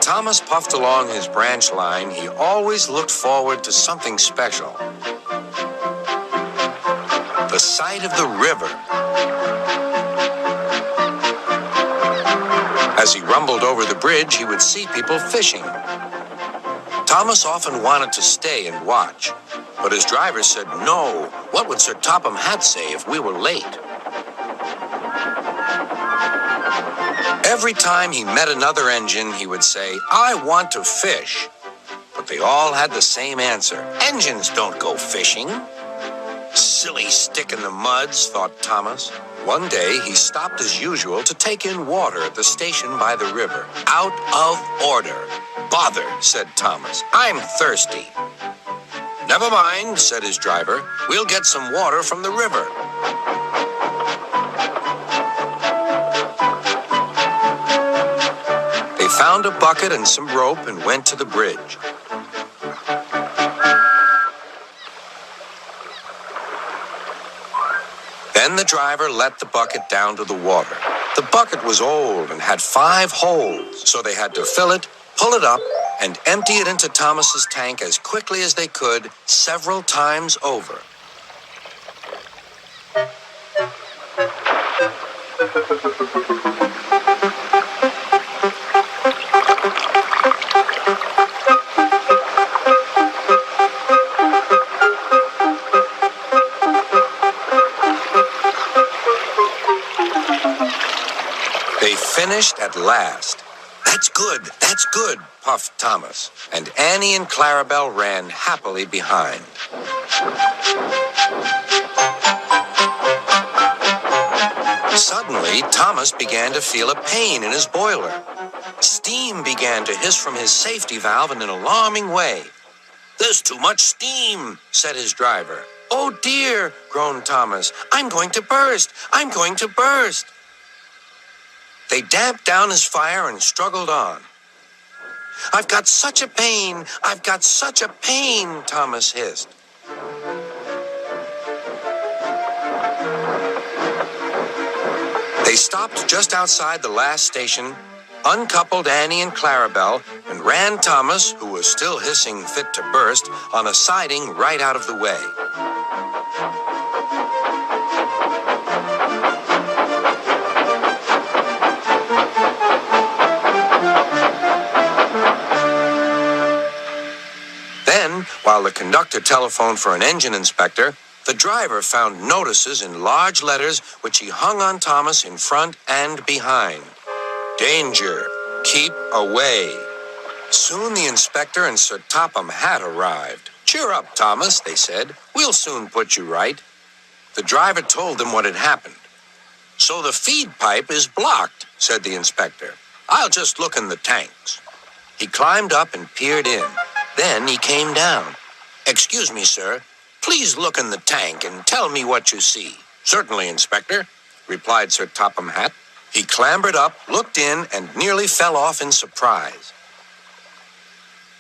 Thomas puffed along his branch line, he always looked forward to something special. The sight of the river. As he rumbled over the bridge, he would see people fishing. Thomas often wanted to stay and watch, but his driver said no. What would Sir Topham Hatt say if we were late? Every time he met another engine, he would say, "I want to fish." But they all had the same answer. "Engines don't go fishing." Silly stick in the muds, thought Thomas. One day, he stopped as usual to take in water at the station by the river. Out of order. "Bother," said Thomas. "I'm thirsty." "Never mind," said his driver. "We'll get some water from the river." They found a bucket and some rope and went to the bridge. Then the driver let the bucket down to the water. The bucket was old and had 5 holes, so they had to fill it, pull it up, and empty it into Thomas's tank as quickly as they could, several times over. They finished at last. That's good, puffed Thomas, and Annie and Clarabelle ran happily behind. Suddenly, Thomas began to feel a pain in his boiler. Steam began to hiss from his safety valve in an alarming way. "There's too much steam," said his driver. "Oh dear," groaned Thomas. "I'm going to burst. I'm going to burst." They damped down his fire and struggled on. "I've got such a pain. I've got such a pain," Thomas hissed. They stopped just outside the last station, uncoupled Annie and Clarabelle, and ran Thomas, who was still hissing fit to burst, on a siding right out of the way. Then, while the conductor telephoned for an engine inspector, the driver found notices in large letters which he hung on Thomas in front and behind. "Danger. Keep away." Soon the inspector and Sir Topham Hatt arrived. "Cheer up, Thomas," they said. "We'll soon put you right." The driver told them what had happened. "So the feed pipe is blocked," said the inspector. "I'll just look in the tanks." He climbed up and peered in. Then he came down. "Excuse me, sir. Please look in the tank and tell me what you see." "Certainly, Inspector," replied Sir Topham Hatt. He clambered up, looked in, and nearly fell off in surprise.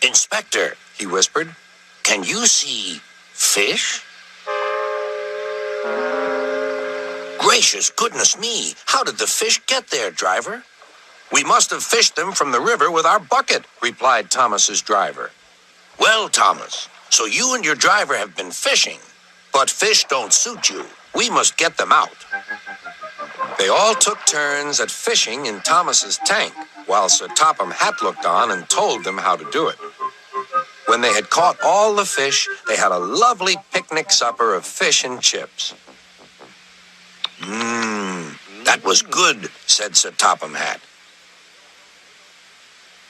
"Inspector," he whispered, "can you see fish?" "Gracious goodness me! How did the fish get there, driver?" "We must have fished them from the river with our bucket," replied Thomas's driver. "Well, Thomas, so you and your driver have been fishing, but fish don't suit you. We must get them out." They all took turns at fishing in Thomas's tank, while Sir Topham Hatt looked on and told them how to do it. When they had caught all the fish, they had a lovely picnic supper of fish and chips. That was good," said Sir Topham Hatt.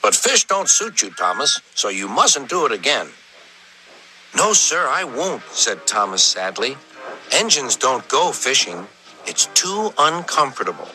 "But fish don't suit you, Thomas, so you mustn't do it again." "No, sir, I won't," said Thomas sadly. "Engines don't go fishing. It's too uncomfortable."